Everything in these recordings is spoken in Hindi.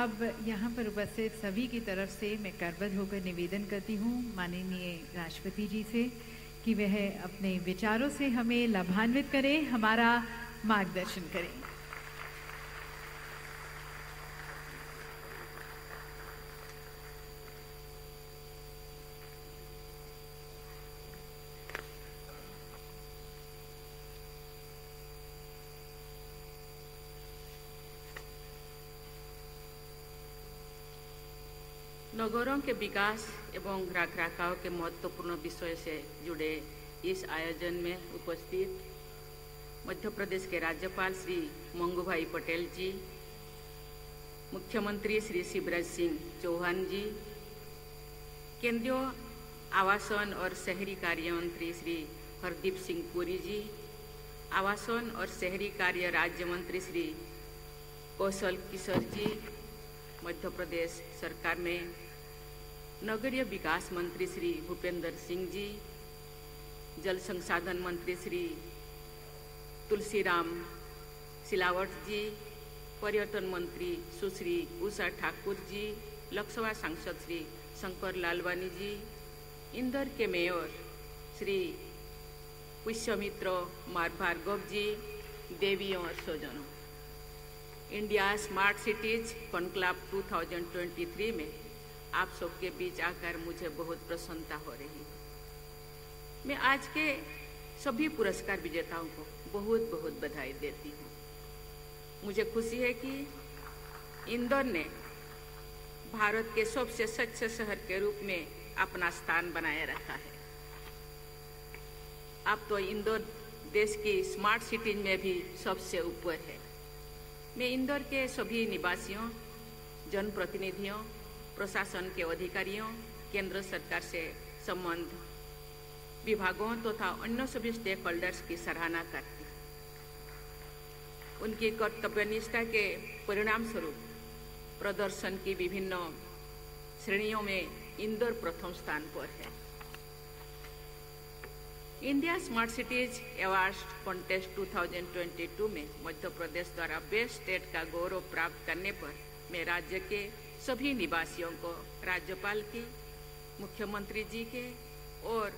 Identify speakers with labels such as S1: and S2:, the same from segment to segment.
S1: अब यहाँ पर उपस्थित सभी की तरफ से मैं करबद्ध होकर निवेदन करती हूँ माननीय राष्ट्रपति जी से कि वह अपने विचारों से हमें लाभान्वित करें, हमारा मार्गदर्शन करें।
S2: नगरों के विकास एवं रखरखाव के महत्वपूर्ण विषय से जुड़े इस आयोजन में उपस्थित मध्य प्रदेश के राज्यपाल श्री मंगूभाई पटेल जी, मुख्यमंत्री श्री शिवराज सिंह चौहान जी, केंद्रीय आवासन और शहरी कार्य मंत्री श्री हरदीप सिंह पुरी जी, आवासन और शहरी कार्य राज्य मंत्री श्री कौशल किशोर जी, मध्य प्रदेश सरकार में नगरीय विकास मंत्री श्री भूपेंद्र सिंह जी, जल संसाधन मंत्री श्री तुलसीराम सिलावट जी, पर्यटन मंत्री सुश्री उषा ठाकुर जी, लोकसभा सांसद श्री शंकर लालवानी जी, इंदौर के मेयर श्री पुष्यमित्र भार्गव जी, देवियों और स्वजनों, इंडिया स्मार्ट सिटीज कॉन्क्लेव 2023 में आप सबके बीच आकर मुझे बहुत प्रसन्नता हो रही है। मैं आज के सभी पुरस्कार विजेताओं को बहुत बहुत बधाई देती हूँ। मुझे खुशी है कि इंदौर ने भारत के सबसे स्वच्छ शहर के रूप में अपना स्थान बनाए रखा है। अब तो इंदौर देश की स्मार्ट सिटीज में भी सबसे ऊपर है। मैं इंदौर के सभी निवासियों, जनप्रतिनिधियों, प्रशासन के अधिकारियों, केंद्र सरकार से संबंध विभागों तथा अन्य सभी स्टेक होल्डर्स की सराहना करती हूँ। उनकी कर्तव्यनिष्ठा के परिणाम स्वरूप प्रदर्शन की विभिन्न श्रेणियों में इंदौर प्रथम स्थान पर है। India smart cities award contest 2022 में मध्य प्रदेश द्वारा बेस्ट स्टेट का गौरव प्राप्त करने पर मैं राज्य के सभी निवासियों को, राज्यपाल की, मुख्यमंत्री जी के और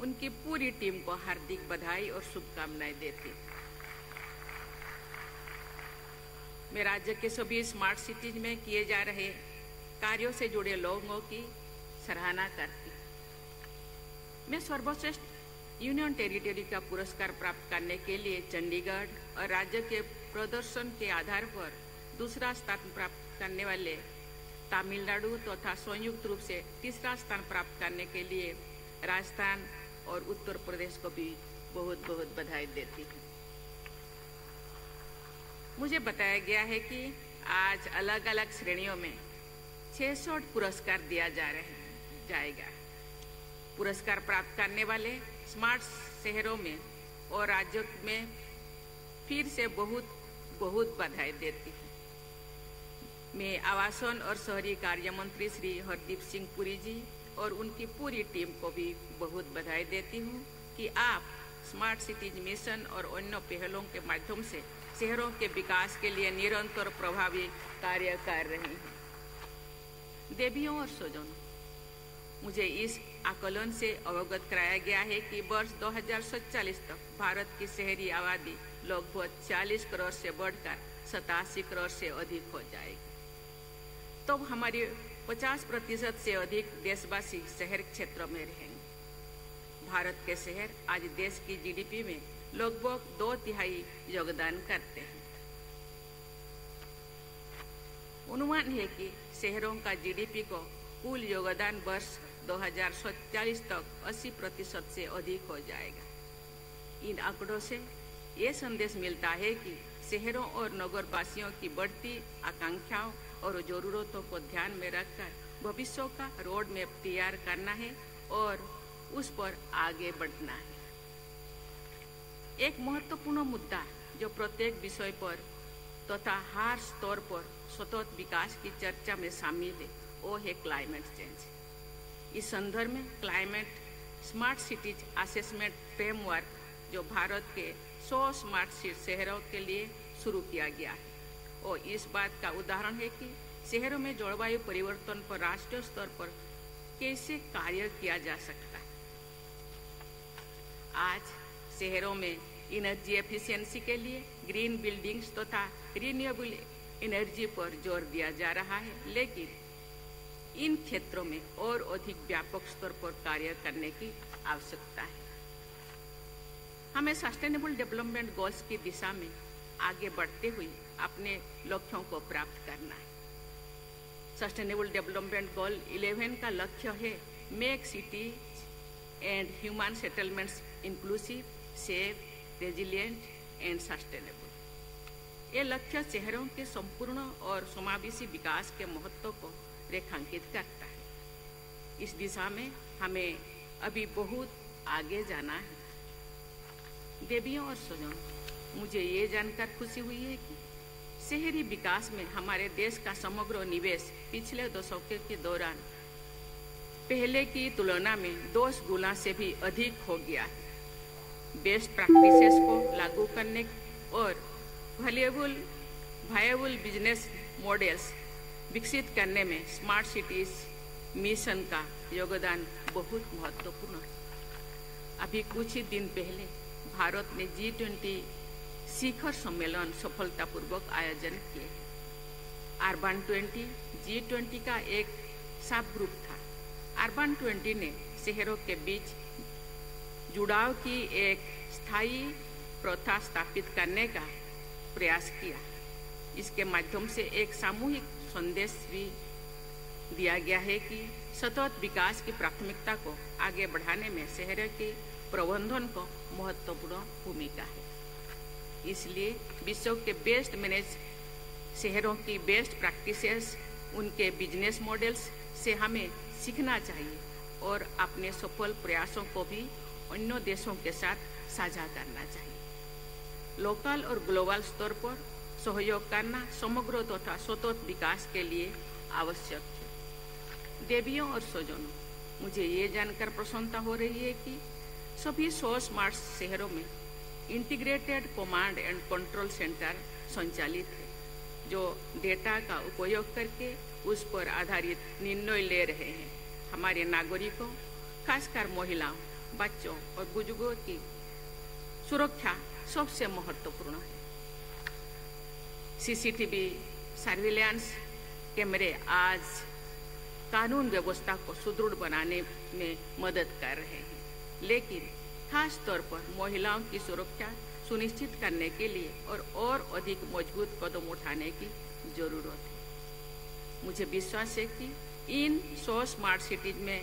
S2: उनकी पूरी टीम को हार्दिक बधाई और शुभकामनाएं देती हूँ। मैं राज्य के सभी स्मार्ट सिटीज में किए जा रहे कार्यों से जुड़े लोगों की सराहना करती हूँ। मैं सर्वश्रेष्ठ यूनियन टेरिटरी का पुरस्कार प्राप्त करने के लिए चंडीगढ़ और राज्य के प्रदर्शन के आधार पर दूसरा स्थान प्राप्त करने वाले तमिलनाडु तथा संयुक्त रूप से तीसरा स्थान प्राप्त करने के लिए राजस्थान और उत्तर प्रदेश को भी बहुत बहुत बधाई देती हूँ। मुझे बताया गया है कि आज अलग अलग श्रेणियों में 66 पुरस्कार दिया जाएगा। पुरस्कार प्राप्त करने वाले स्मार्ट शहरों में और राज्यों में फिर से बहुत बहुत बधाई देती हूँ। मैं आवासन और शहरी कार्य मंत्री श्री हरदीप सिंह पुरी जी और उनकी पूरी टीम को भी बहुत बधाई देती हूँ कि आप स्मार्ट सिटीज मिशन और अन्य पहलों के माध्यम से शहरों के विकास के लिए निरंतर प्रभावी कार्य कर रहे हैं। देवियों और स्वजनों, मुझे इस आकलन से अवगत कराया गया है कि वर्ष 2047 तक भारत की शहरी आबादी लगभग 40 करोड़ से बढ़कर 87 करोड़ से अधिक हो जाएगी। तो हमारे 50% से अधिक देशवासी शहर क्षेत्रों में रहेंगे। भारत के शहर आज देश की जीडीपी में लगभग 2/3 योगदान करते हैं। अनुमान है कि शहरों का जीडीपी को कुल योगदान वर्ष 2047 तक 80% से अधिक हो जाएगा। इन आंकड़ों से ये संदेश मिलता है कि शहरों और नगरवासियों की बढ़ती आकांक्षाओं और जरूरतों को ध्यान में रखकर भविष्य का रोड मैप तैयार करना है और उस पर आगे बढ़ना है। एक महत्वपूर्ण मुद्दा जो प्रत्येक विषय पर तथा हर स्तर पर सतत विकास की चर्चा में शामिल है वो है क्लाइमेट चेंज। इस संदर्भ में climate smart cities assessment framework जो भारत के 100 स्मार्ट शहरों के लिए शुरू किया गया है और इस बात का उदाहरण है कि शहरों में जलवायु परिवर्तन पर राष्ट्रीय स्तर पर कैसे कार्य किया जा सकता है। आज शहरों में एनर्जी एफिशिएंसी के लिए ग्रीन बिल्डिंग्स तथा रिन्यूएबल एनर्जी पर जोर दिया जा रहा है, लेकिन इन क्षेत्रों में और अधिक व्यापक स्तर पर कार्य करने की आवश्यकता है। हमें सस्टेनेबल डेवलपमेंट गोल्स की दिशा में आगे बढ़ते हुए अपने लक्ष्यों को प्राप्त करना है। सस्टेनेबल डेवलपमेंट गोल 11 का लक्ष्य है make cities and human settlements inclusive, safe, resilient and sustainable. ये लक्ष्य शहरों के संपूर्ण और समावेशी विकास के महत्व को रेखांकित करता है। इस दिशा में हमें अभी बहुत आगे जाना है। देवियों और स्वजनों, मुझे ये जानकर खुशी हुई है कि शहरी विकास में हमारे देश का समग्र निवेश पिछले दशकों के दौरान पहले की तुलना में 10 गुना से भी अधिक हो गया है। बेस्ट प्रैक्टिसेस को लागू करने और वायबल बिजनेस मॉडल्स विकसित करने में स्मार्ट सिटीज मिशन का योगदान बहुत महत्वपूर्ण है। अभी कुछ ही दिन पहले भारत ने G20 शिखर सम्मेलन सफलतापूर्वक आयोजन किए। अर्बन 20 G20 का एक सब ग्रुप था। अर्बन 20 ने शहरों के बीच जुड़ाव की एक स्थायी प्रथा स्थापित करने का प्रयास किया। इसके माध्यम से एक सामूहिक संदेश भी दिया गया है कि सतत विकास की प्राथमिकता को आगे बढ़ाने में शहर के प्रबंधन को महत्वपूर्ण भूमिका है। इसलिए विश्व के बेस्ट मैनेज शहरों की बेस्ट प्रैक्टिसेस, उनके बिजनेस मॉडल्स से हमें सीखना चाहिए और अपने सफल प्रयासों को भी अन्य देशों के साथ साझा करना चाहिए। लोकल और ग्लोबल स्तर पर सहयोग करना समग्र तथा सतत विकास के लिए आवश्यक है। देवियों और स्वजनों, मुझे ये जानकर प्रसन्नता हो रही है कि सभी 100 स्मार्ट शहरों में integrated command and control centre संचालित है, जो डेटा का उपयोग करके उस पर आधारित निर्णय ले रहे हैं। हमारे नागरिकों, खासकर महिलाओं, बच्चों और बुजुर्गों की सुरक्षा सबसे महत्वपूर्ण है। CCTV सर्विलांस कैमरे आज कानून व्यवस्था को सुदृढ़ बनाने में मदद कर रहे हैं, लेकिन खास तौर पर महिलाओं की सुरक्षा सुनिश्चित करने के लिए और अधिक मजबूत कदम उठाने की जरूरत है। मुझे विश्वास है कि इन 100 स्मार्ट सिटीज में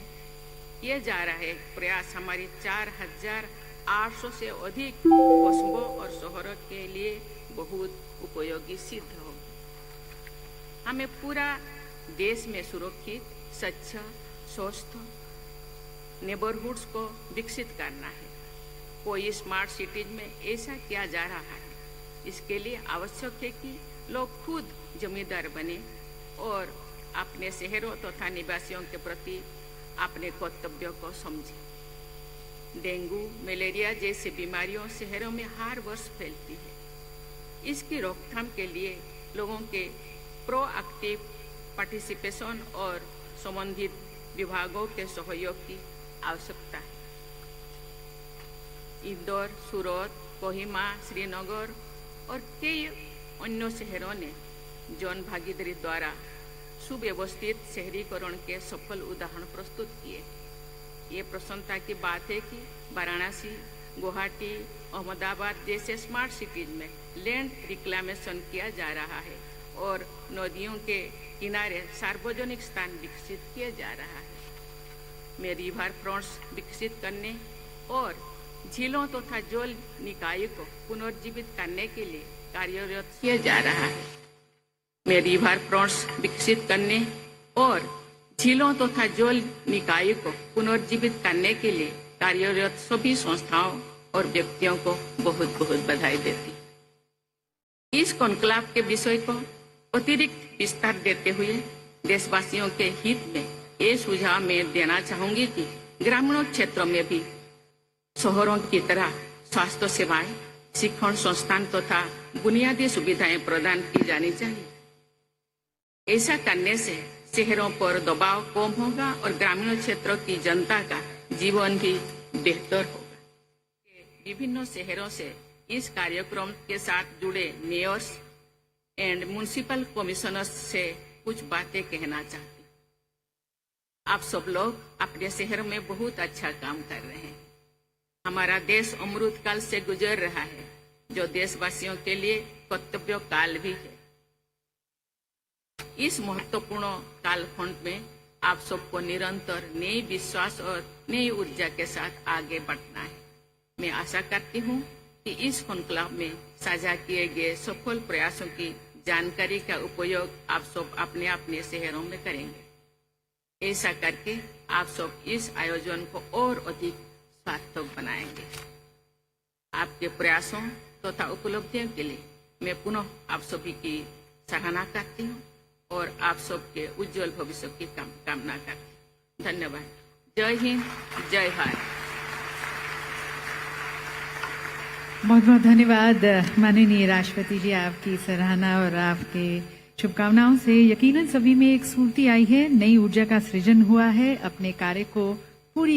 S2: किए जा रहे प्रयास हमारी 4800 से अधिक कस्बों और शहरों के लिए बहुत उपयोगी सिद्ध होगी। हमें पूरा देश में सुरक्षित, स्वच्छ, स्वस्थ नेबरहुड्स को विकसित करना है। कोई स्मार्ट सिटीज में ऐसा किया जा रहा है। इसके लिए आवश्यक है कि लोग खुद जिम्मेदार बने और अपने शहरों तथा निवासियों के प्रति अपने कर्तव्यों को समझें। डेंगू, मलेरिया जैसी बीमारियों शहरों में हर वर्ष फैलती है। इसकी रोकथाम के लिए लोगों के प्रोएक्टिव पार्टिसिपेशन और संबंधित विभागों के सहयोग की आवश्यकता है। इंदौर, सूरत, कोहिमा, श्रीनगर और कई अन्य शहरों ने जन भागीदारी द्वारा सुव्यवस्थित शहरीकरण के सफल उदाहरण प्रस्तुत किए। ये प्रसन्नता की बात है कि वाराणसी, गुवाहाटी, अहमदाबाद जैसे स्मार्ट सिटीज में लैंड रिक्लेमेशन किया जा रहा है और नदियों के किनारे सार्वजनिक स्थान विकसित किया जा रहा है। में रिवर फ्रंट्स विकसित करने और झीलों तथा जल निकायों को पुनर्जीवित करने के लिए कार्यरत किया जा रहा है। में रिवर फ्रंट्स विकसित करने और झीलों तथा जल निकायों को पुनर्जीवित करने के लिए कार्यरत सभी संस्थाओं और व्यक्तियों को बहुत बहुत बधाई देती। इस कॉन्क्लेव के विषय को अतिरिक्त विस्तार देते हुए देशवासियों के हित में ये सुझाव मैं देना चाहूंगी कि ग्रामीण क्षेत्रों में भी शहरों की तरह स्वास्थ्य सेवाएं, शिक्षण संस्थान तथा बुनियादी सुविधाएं प्रदान की जानी चाहिए। ऐसा करने से शहरों पर दबाव कम होगा और ग्रामीण क्षेत्रों की जनता का जीवन भी बेहतर होगा। विभिन्न शहरों से इस कार्यक्रम के साथ जुड़े मेयर्स एंड म्युनिसिपल कमिश्नर्स से कुछ बातें कहना चाहती हूँ। आप सब लोग अपने शहर में बहुत अच्छा काम कर रहे हैं। हमारा देश अमृत काल से गुजर रहा है, जो देशवासियों के लिए कर्तव्य काल भी है। इस महत्वपूर्ण कालखंड में आप सबको निरंतर नए विश्वास और नई ऊर्जा के साथ आगे बढ़ना है। मैं आशा करती हूँ कि इस कॉन्क्लेव में साझा किए गए सफल प्रयासों की जानकारी का उपयोग आप सब अपने अपने शहरों में करेंगे। ऐसा करके आप सब इस आयोजन को और अधिक सार्थक बनाएंगे। आपके प्रयासों तथा उपलब्धियों के लिए मैं पुनः आप सभी की सराहना करती हूँ और आप सबके उज्जवल भविष्य की कामना करती हूँ। धन्यवाद। जय हिंद, जय भारत।
S1: बहुत बहुत धन्यवाद माननीय राष्ट्रपति जी, आपकी सराहना और आपके शुभकामनाओं से यकीनन सभी में एक स्फूर्ति आई है, नई ऊर्जा का सृजन हुआ है। अपने कार्य को पूरी